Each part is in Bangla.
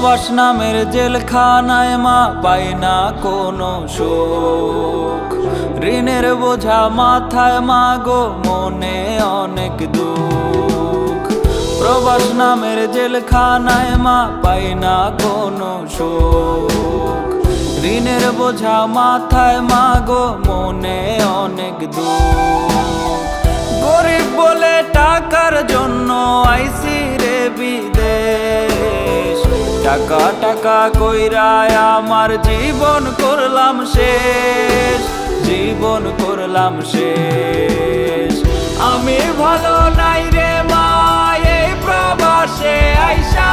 প্রবাস নামের জেলখানায় মা পায় না কোনো সুখ, ঋণের বোঝা মাথায় মা গো মনে অনেক দুঃখ। প্রবাস নামের জেলখানায় মা পায় না কোনো সুখ, ঋণের বোঝা মাথায় মা গো মনে অনেক দুঃখ। গরিব বলে টাকার জন্য আইসি রে বিদেশ, টাকা টাকা কইরা আমার জীবন করলাম শেষ, জীবন করলাম শেষ। আমি ভালো নাই রে মা এই প্রবাসে আইসা,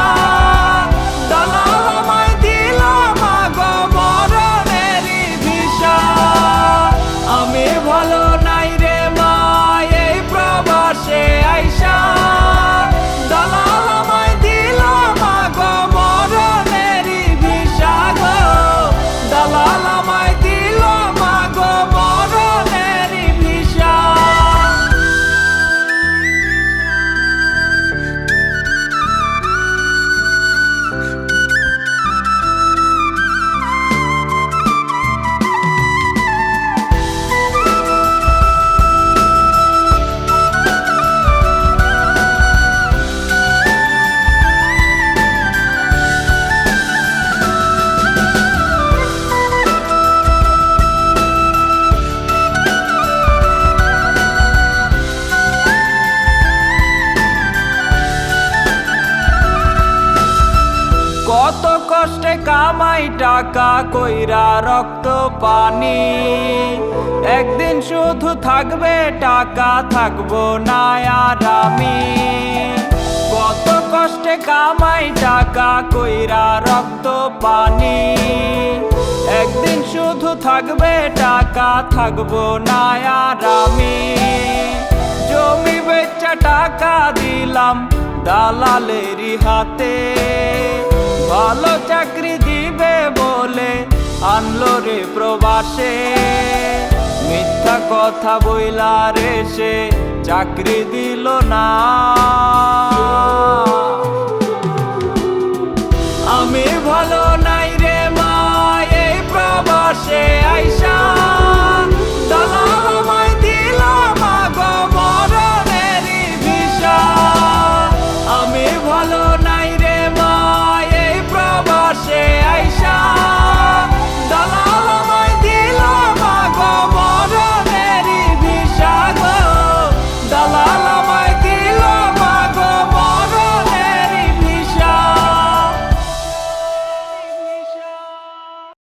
দালাল আমায় দিল মা গো মরণেরই ভিসা। আমি ভালো নাই রে মা এই প্রবাসে আইসা, দালাল আমায় দিল মা গো মরণেরই ভিসা গো, দালাল আমায় দিল মা গো মরণেরই ভিসা। কত কষ্টে কামাই টাকা কইরা রক্ত পানি, একদিন শুধু থাকবে টাকা থাকবো না আর আমি। কত কষ্টে কামাই টাকা কইরা রক্ত পানি, একদিন শুধু থাকবে টাকা থাকবো না আর আমি। জমি বেচা টাকা দিলাম দালালেরই হাতে, ভালো চাকরি দিবে বলে আনলো রে প্রবাসে, মিথ্যা কথা বইলা রে সে চাকরি দিল না।